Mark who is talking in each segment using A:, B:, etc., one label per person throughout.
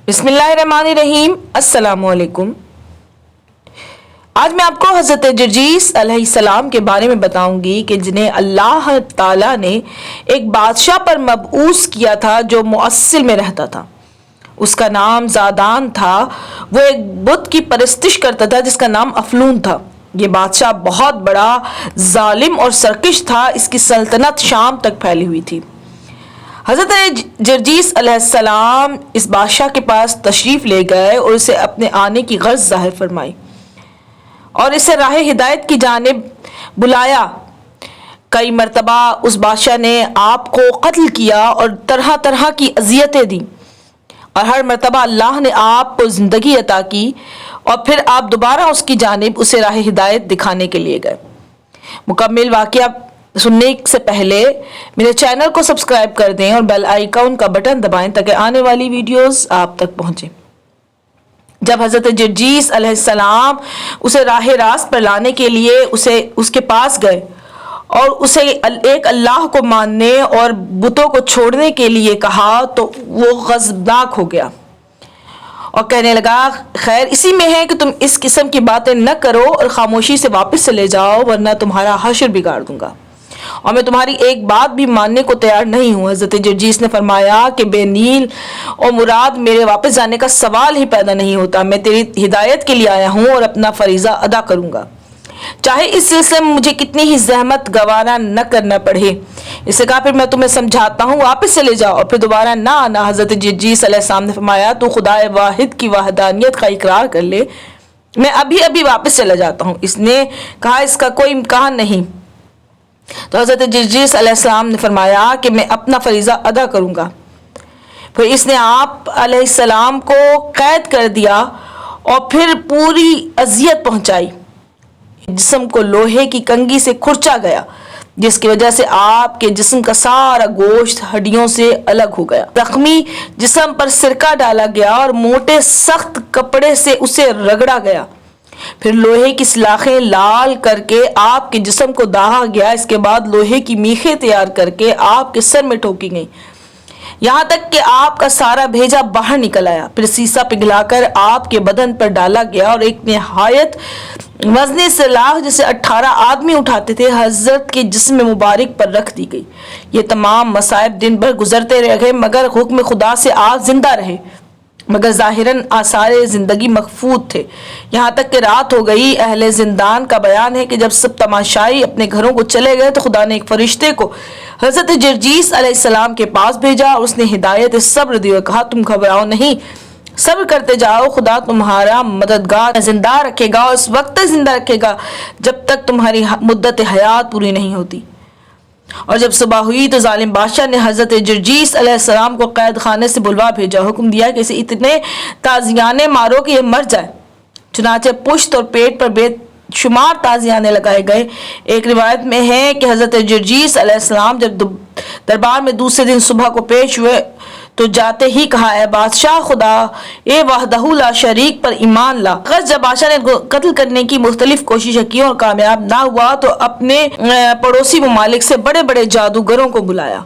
A: بسم اللہ الرحمن الرحیم۔ السلام علیکم۔ آج میں آپ کو حضرت جرجیس علیہ السلام کے بارے میں بتاؤں گی کہ جنہیں اللہ تعالیٰ نے ایک بادشاہ پر مبعوث کیا تھا جو مؤصل میں رہتا تھا۔ اس کا نام زادان تھا۔ وہ ایک بت کی پرستش کرتا تھا جس کا نام افلون تھا۔ یہ بادشاہ بہت بڑا ظالم اور سرکش تھا۔ اس کی سلطنت شام تک پھیلی ہوئی تھی۔ حضرت جرجیس علیہ السلام اس بادشاہ کے پاس تشریف لے گئے اور اسے اپنے آنے کی غرض ظاہر فرمائی اور اسے راہ ہدایت کی جانب بلایا۔ کئی مرتبہ اس بادشاہ نے آپ کو قتل کیا اور طرح طرح کی اذیتیں دیں، اور ہر مرتبہ اللہ نے آپ کو زندگی عطا کی اور پھر آپ دوبارہ اس کی جانب اسے راہ ہدایت دکھانے کے لیے گئے۔ مکمل واقعہ سننے سے پہلے میرے چینل کو سبسکرائب کر دیں اور بیل آئیکن کا بٹن دبائیں تاکہ آنے والی ویڈیوز آپ تک پہنچیں۔ جب حضرت جرجیس علیہ السلام اسے راہ راست پر لانے کے لیے اس کے پاس گئے اور اسے ایک اللہ کو ماننے اور بتوں کو چھوڑنے کے لیے کہا تو وہ غضبناک ہو گیا اور کہنے لگا، خیر اسی میں ہے کہ تم اس قسم کی باتیں نہ کرو اور خاموشی سے واپس چلے جاؤ، ورنہ تمہارا حشر بگاڑ دوں گا اور میں تمہاری ایک بات بھی ماننے کو تیار نہیں ہوں۔ حضرت جرجیس نے فرمایا کہ بے نیل اور مراد میرے واپس جانے کا سوال ہی پیدا نہیں ہوتا۔ میں تیری ہدایت کے لیے آیا ہوں اور اپنا فریضہ ادا کروں گا، چاہے اس سلسلے میں مجھے کتنی ہی زحمت گوارا نہ کرنا پڑے۔ اس سے کہا پھر میں تمہیں سمجھاتا ہوں، واپس چلے جاؤ اور پھر دوبارہ نہ آنا۔ حضرت جرجیس علیہ السلام نے فرمایا، تو خدا واحد کی وحدانیت کا اقرار کر لے، میں ابھی واپس چلا جاتا ہوں۔ اس نے کہا، اس کا کوئی امکان نہیں۔ تو حضرت جرجیس علیہ السلام نے فرمایا کہ میں اپنا فریضہ ادا کروں گا۔ پھر اس نے آپ علیہ السلام کو قید کر دیا اور پھر پوری اذیت پہنچائی۔ جسم کو لوہے کی کنگھی سے کھرچا گیا، جس کی وجہ سے آپ کے جسم کا سارا گوشت ہڈیوں سے الگ ہو گیا۔ زخمی جسم پر سرکہ ڈالا گیا اور موٹے سخت کپڑے سے اسے رگڑا گیا۔ پھر لوہے کی سلاخیں لال کر کے آپ کے جسم کو داغا گیا۔ اس کے بعد لوہے کی میخیں تیار کر کے آپ کے سر میں ٹھوکی گئیں، یہاں تک کہ آپ کا سارا بھیجا باہر نکل آیا۔ پھر سیسا پگھلا کر آپ کے بدن پر ڈالا گیا اور ایک نہایت وزنی سلاخ جسے 18 آدمی اٹھاتے تھے حضرت کے جسم مبارک پر رکھ دی گئی۔ یہ تمام مصائب دن بھر گزرتے رہے مگر حکم خدا سے آپ زندہ رہے، مگر ظاہراً آثار زندگی مخفوت تھے، یہاں تک کہ رات ہو گئی۔ اہل زندان کا بیان ہے کہ جب سب تماشائی اپنے گھروں کو چلے گئے تو خدا نے ایک فرشتے کو حضرت جرجیس علیہ السلام کے پاس بھیجا اور اس نے ہدایت صبر دی اور کہا، تم گھبراؤ نہیں، صبر کرتے جاؤ، خدا تمہارا مددگار زندہ رکھے گا اور اس وقت تک زندہ رکھے گا جب تک تمہاری مدت حیات پوری نہیں ہوتی۔ اور جب صبح ہوئی تو ظالم بادشاہ نے حضرت جرجیس علیہ السلام کو قید خانے سے بلوا بھیجا، حکم دیا کہ اسے اتنے تازیانے مارو کہ یہ مر جائے۔ چنانچہ پشت اور پیٹ پر بے شمار تازیانے لگائے گئے۔ ایک روایت میں ہے کہ حضرت جرجیس علیہ السلام جب دربار میں دوسرے دن صبح کو پیش ہوئے تو جاتے ہی کہا، اے بادشاہ خدا، اے وحدہ لا شریک پر ایمان لا۔ جب بادشاہ نے قتل کرنے کی مختلف کوششیں کی اور کامیاب نہ ہوا تو اپنے پڑوسی ممالک سے بڑے بڑے جادوگروں کو بلایا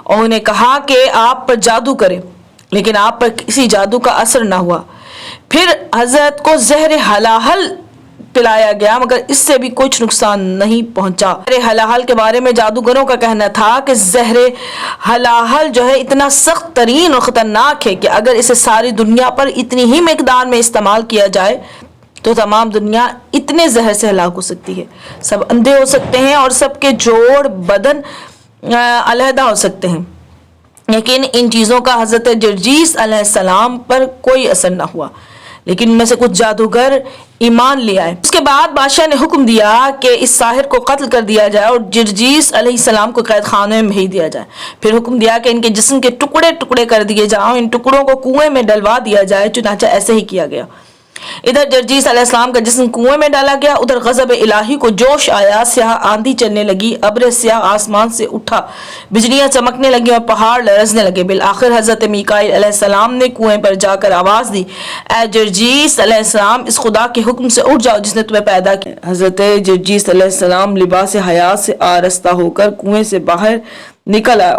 A: اور انہیں کہا کہ آپ پر جادو کریں، لیکن آپ پر کسی جادو کا اثر نہ ہوا۔ پھر حضرت کو زہر ہلاہل پلایا گیا مگر اس سے بھی کچھ نقصان نہیں پہنچا۔ زہر ہلاہل کے بارے میں جادوگروں کا کہنا تھا کہ زہر ہلاہل جو ہے اتنا سخت ترین اور خطرناک ہے کہ اگر اسے ساری دنیا پر اتنی ہی مقدار میں استعمال کیا جائے تو تمام دنیا اتنے زہر سے ہلاک ہو سکتی ہے، سب اندھے ہو سکتے ہیں اور سب کے جوڑ بدن علیحدہ ہو سکتے ہیں، لیکن ان چیزوں کا حضرت جرجیس علیہ السلام پر کوئی اثر نہ ہوا، لیکن ان میں سے کچھ جادوگر ایمان لے آئے۔ اس کے بعد بادشاہ نے حکم دیا کہ اس ساحر کو قتل کر دیا جائے اور جرجیس علیہ السلام کو قید خانے میں بھیج دیا جائے۔ پھر حکم دیا کہ ان کے جسم کے ٹکڑے ٹکڑے کر دیے جائیں، ان ٹکڑوں کو کنویں میں ڈلوا دیا جائے۔ چنانچہ ایسے ہی کیا گیا۔ ادھر جرجیس علیہ السلام کا جسم کنویں میں ڈالا گیا، ادھر غضب الہی کو جوش آیا، سیاہ آندھی چلنے لگی، ابر سیاہ آسمان سے اٹھا، بجلیاں چمکنے لگی اور پہاڑ لرزنے لگے۔ بالآخر حضرت میکائیل علیہ السلام نے کنویں پر جا کر آواز دی، اے جرجیس علیہ السلام، اس خدا کے حکم سے اٹھ جاؤ جس نے تمہیں پیدا کیا۔ حضرت جرجیس علیہ السلام لباس حیات سے آراستہ ہو کر کنویں سے باہر نکل آئے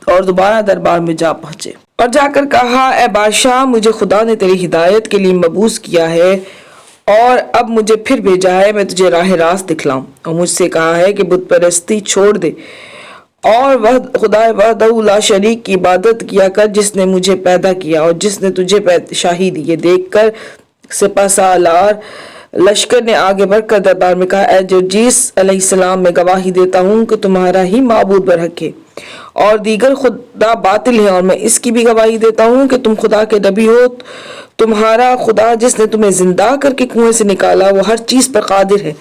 A: اور دوبارہ دربار میں جا پہنچے
B: اور جا کر کہا اے بادشاہ مجھے خدا نے تیری ہدایت کے لیے مبعوث کیا ہے اور اب مجھے پھر بھیجا ہے میں تجھے راہ راست دکھلاؤں، اور مجھ سے کہا ہے کہ بت پرستی چھوڑ دے اور خدا وحدہ لا شریک کی عبادت کیا کر جس نے مجھے پیدا کیا اور جس نے تجھے شاہی دی۔ یہ دیکھ کر سپہ سالار لشکر نے آگے بڑھ کر دربار میں کہا اے جرجیس علیہ السلام میں گواہی دیتا ہوں کہ تمہارا ہی معبود برحق ہے اور دیگر خدا باطل ہے، اور میں اس کی بھی گواہی دیتا ہوں کہ تم خدا کے نبی ہو۔ تمہارا خدا جس نے تمہیں زندہ کر کے کنویں سے نکالا وہ ہر چیز پر قادر ہے۔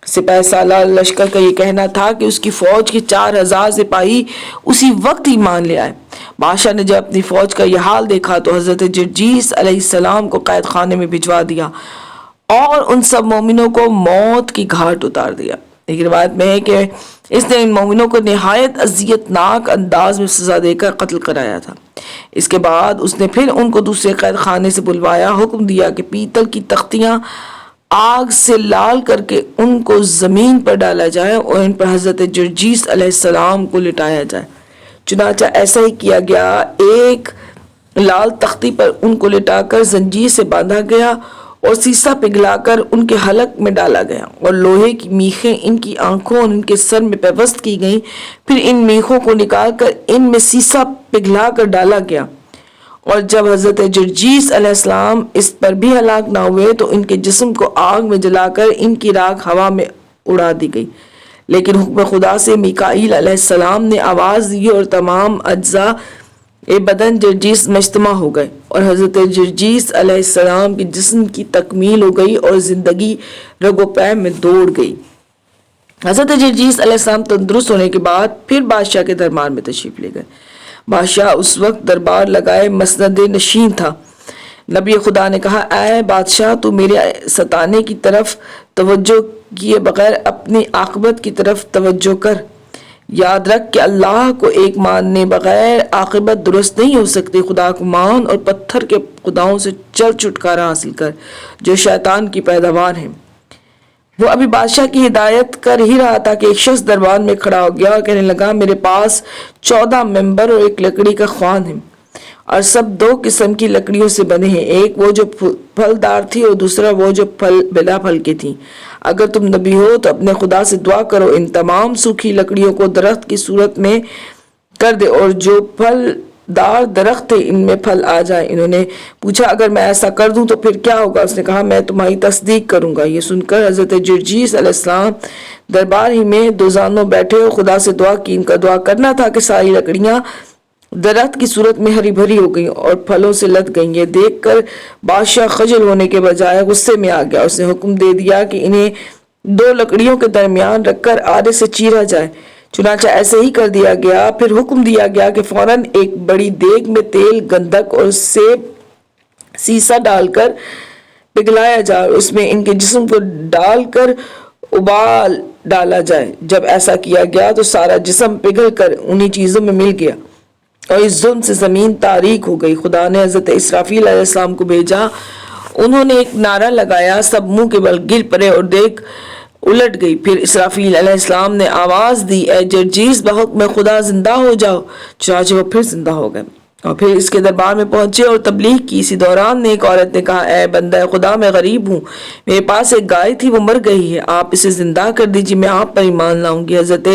B: سپہ سالار لشکر کا یہ کہنا تھا کہ اس کی فوج کے 4000 سپاہی اسی وقت ایمان لے آئے۔ بادشاہ نے جب اپنی فوج کا یہ حال دیکھا تو حضرت جرجیس علیہ السلام کو قید خانے میں بھجوا دیا اور ان سب مومنوں کو موت کی گھاٹ اتار دیا۔ ایک روایت میں ہے کہ اس نے ان مومنوں کو نہایت اذیت ناک انداز میں سزا دے کر قتل کرایا تھا۔ اس کے بعد اس نے پھر ان کو دوسرے قید خانے سے بلوایا، حکم دیا کہ پیتل کی تختیاں آگ سے لال کر کے ان کو زمین پر ڈالا جائے اور ان پر حضرت جرجیس علیہ السلام کو لٹایا جائے۔ چنانچہ ایسا ہی کیا گیا، ایک لال تختی پر ان کو لٹا کر زنجیر سے باندھا گیا اور سیسا پگھلا کر ان کے حلق میں ڈالا گیا اور لوہے کی میخیں ان کی آنکھوں اور ان کے سر میں پیوست کی گئیں، پھر ان میخوں کو نکال کر ان میں سیسا پگھلا کر ڈالا گیا، اور جب حضرت جرجیس علیہ السلام اس پر بھی ہلاک نہ ہوئے تو ان کے جسم کو آگ میں جلا کر ان کی راکھ ہوا میں اڑا دی گئی، لیکن حکم خدا سے میکائیل علیہ السلام نے آواز دی اور تمام اجزاء بدن جرجیس میں اجتماع ہو گئے اور حضرت جرجیس علیہ السلام کے جسم کی تکمیل ہو گئی اور زندگی رگ و پے میں دوڑ گئی۔ حضرت جرجیس علیہ السلام تندرست ہونے کے بعد پھر بادشاہ کے دربار میں تشریف لے گئے۔ بادشاہ اس وقت دربار لگائے مسند نشین تھا۔ نبی خدا نے کہا اے بادشاہ تو میرے ستانے کی طرف توجہ کیے بغیر اپنی عاقبت کی طرف توجہ کر۔ یاد رکھ کہ اللہ کو ایک ماننے بغیر عاقبت درست نہیں ہو سکتی۔ خدا کو مان اور پتھر کے خداؤں سے چل چھٹکارا حاصل کر جو شیطان کی پیداوار ہیں۔ وہ ابھی بادشاہ کی ہدایت کر ہی رہا تھا کہ ایک شخص دربار میں کھڑا ہو گیا اور کہنے لگا میرے پاس 14 ممبر اور ایک لکڑی کا خوان ہے، اور سب 2 قسم کی لکڑیوں سے بنے ہیں، ایک وہ جو پھلدار تھی اور دوسرا وہ جو بلا پھل کی تھی۔ اگر تم نبی ہو تو اپنے خدا سے دعا کرو ان تمام سوکھی لکڑیوں کو درخت کی صورت میں کر دے اور جو پھلدار درخت تھے ان میں پھل آ جائے۔ انہوں نے پوچھا اگر میں ایسا کر دوں تو پھر کیا ہوگا؟ اس نے کہا میں تمہاری تصدیق کروں گا۔ یہ سن کر حضرت جرجیس علیہ السلام دربار ہی میں دوزانوں بیٹھے اور خدا سے دعا کی۔ ان کا دعا کرنا تھا کہ ساری لکڑیاں درخت کی صورت میں ہری بھری ہو گئیں اور پھلوں سے لد گئیں۔ یہ دیکھ کر بادشاہ خجل ہونے کے بجائے غصے میں آ گیا۔ اس نے حکم دے دیا کہ انہیں 2 لکڑیوں کے درمیان رکھ کر آدھے سے چیرا جائے۔ چنانچہ ایسے ہی کر دیا گیا۔ پھر حکم دیا گیا کہ فوراً ایک بڑی دیگ میں تیل، گندھک اور سیب سیسا ڈال کر پگھلایا جائے اور اس میں ان کے جسم کو ڈال کر ابال ڈالا جائے۔ جب ایسا کیا گیا تو سارا جسم پگھل کر انہی چیزوں میں مل گیا اور اس ظلم سے زمین تاریک ہو گئی۔ خدا نے حضرت اسرافیل علیہ السلام کو بھیجا، انہوں نے ایک نعرہ لگایا، سب منہ کے بل گر پڑے اور دیگ الٹ گئی۔ پھر اسرافیل علیہ السلام نے آواز دی اے جرجیس بحکم خدا زندہ ہو جاؤ۔ چنانچہ وہ پھر زندہ ہو گئے اور پھر اس کے دربار میں پہنچے اور تبلیغ کی۔ اسی دوران ایک عورت نے کہا اے بندہ خدا میں غریب ہوں، میرے پاس ایک گائے تھی وہ مر گئی ہے، آپ اسے زندہ کر دیجیے، میں آپ پر ایمان لاؤں گی۔ حضرت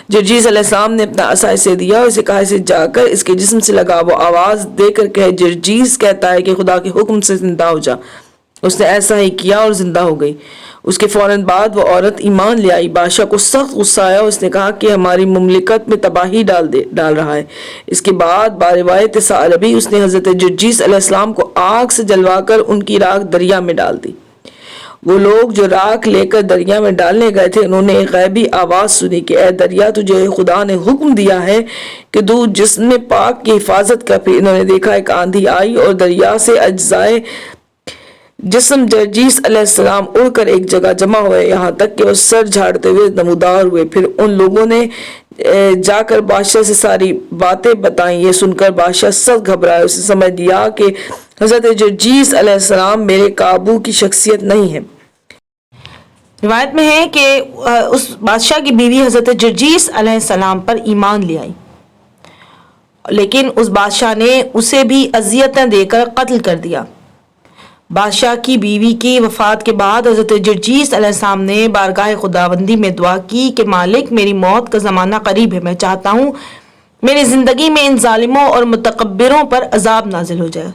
B: جرجیس علیہ السلام نے اپنا عصا اسے دیا اور اسے کہا اسے جا کر اس کے جسم سے لگا۔ وہ آواز دے کر کہے جرجیس کہتا ہے کہ خدا کے حکم سے زندہ ہو جا۔ اس نے ایسا ہی کیا اور زندہ ہو گئی۔ اس کے فوراً بعد وہ عورت ایمان لے آئی۔ بادشاہ کو سخت غصہ آیا، اس نے کہا کہ ہماری مملکت میں تباہی ڈال رہا ہے۔ اس کے بعد باروایت ثعلبی اس نے حضرت جرجیس علیہ السلام کو آگ سے جلوا کر ان کی راکھ دریا میں ڈال دی۔ وہ لوگ جو راکھ لے کر دریا میں ڈالنے گئے تھے انہوں نے ایک غیبی آواز سنی کہ اے دریا تجھے خدا نے حکم دیا ہے کہ تو جسم پاک کی حفاظت کر۔ پھر انہوں نے دیکھا ایک آندھی آئی اور دریا سے اجزائے جسم جرجیس علیہ السلام اڑ کر ایک جگہ جمع ہوئے، یہاں تک کہ وہ سر جھاڑتے ہوئے نمودار ہوئے۔ پھر ان لوگوں نے جا کر بادشاہ سے ساری باتیں بتائیں۔ یہ سن کر بادشاہ سخت گھبرایا، اسے سمجھ لیا کہ حضرت جرجیس علیہ السلام میرے قابو کی شخصیت نہیں ہے۔
A: روایت میں ہے کہ اس بادشاہ کی بیوی حضرت جرجیس علیہ السلام پر ایمان لے آئی لیکن اس بادشاہ نے اسے بھی اذیتیں دے کر قتل کر دیا۔ بادشاہ کی بیوی کی وفات کے بعد حضرت جرجیس علیہ السلام نے بارگاہ خداوندی میں دعا کی کہ مالک، میری موت کا زمانہ قریب ہے، میں چاہتا ہوں میری زندگی میں ان ظالموں اور متکبروں پر عذاب نازل ہو جائے،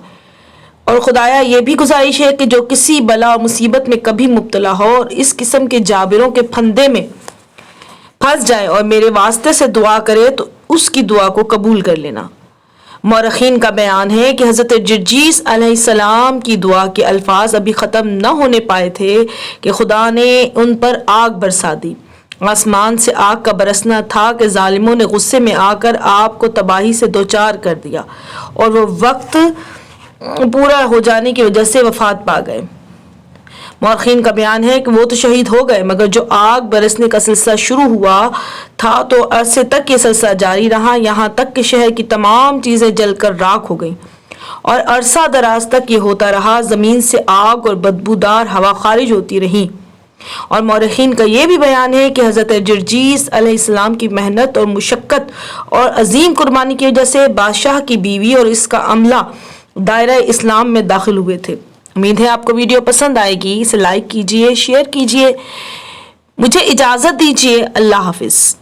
A: اور خدایا یہ بھی گزارش ہے کہ جو کسی بلا اور مصیبت میں کبھی مبتلا ہو اور اس قسم کے جابروں کے پھندے میں پھنس جائے اور میرے واسطے سے دعا کرے تو اس کی دعا کو قبول کر لینا۔ مورخین کا بیان ہے کہ حضرت جرجیس علیہ السلام کی دعا کے الفاظ ابھی ختم نہ ہونے پائے تھے کہ خدا نے ان پر آگ برسا دی۔ آسمان سے آگ کا برسنا تھا کہ ظالموں نے غصے میں آ کر آپ کو تباہی سے دوچار کر دیا اور وہ وقت پورا ہو جانے کی وجہ سے وفات پا گئے۔ مورخین کا بیان ہے کہ وہ تو شہید ہو گئے، مگر جو آگ برسنے کا سلسلہ شروع ہوا تھا تو عرصے تک یہ سلسلہ جاری رہا، یہاں تک کہ شہر کی تمام چیزیں جل کر راکھ ہو گئیں، اور عرصہ دراز تک یہ ہوتا رہا۔ زمین سے آگ اور بدبودار ہوا خارج ہوتی رہی۔ اور مورخین کا یہ بھی بیان ہے کہ حضرت جرجیس علیہ السلام کی محنت اور مشقت اور عظیم قربانی کی وجہ سے بادشاہ کی بیوی اور اس کا عملہ دائرہ اسلام میں داخل ہوئے تھے۔ امید ہے آپ کو ویڈیو پسند آئے گی، اسے لائک کیجئے، شیئر کیجئے۔ مجھے اجازت دیجئے، اللہ حافظ۔